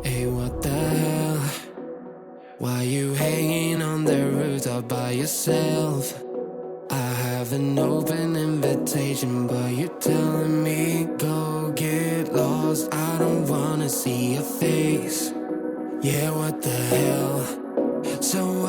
Hey, what the hell? Why you hanging on the rooftop by yourself? I have an open invitation, but you're telling me go get lost. I don't wanna see your face. Yeah, what the hell? So